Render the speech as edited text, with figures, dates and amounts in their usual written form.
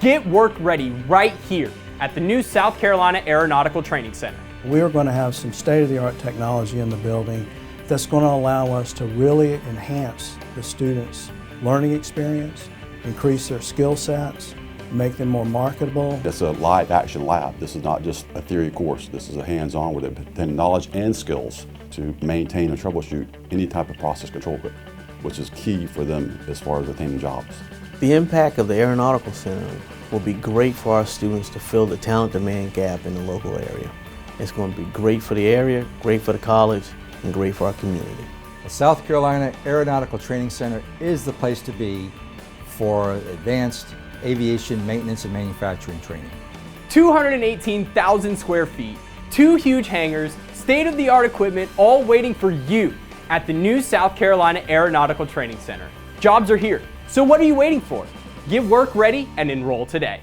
Get work ready right here at the new South Carolina Aeronautical Training Center. We're going to have some state-of-the-art technology in the building that's going to allow us to really enhance the students' learning experience, increase their skill sets, make them more marketable. It's a live action lab. This is not just a theory course. This is a hands-on where they obtain knowledge and skills to maintain and troubleshoot any type of process control equipment, which is key for them as far as attaining jobs. The impact of the Aeronautical Center will be great for our students to fill the talent demand gap in the local area. It's going to be great for the area, great for the college, and great for our community. The South Carolina Aeronautical Training Center is the place to be for advanced aviation maintenance and manufacturing training. 218,000 square feet, 2 huge hangars, state-of-the-art equipment, all waiting for you at the new South Carolina Aeronautical Training Center. Jobs are here, so what are you waiting for? Get work ready and enroll today.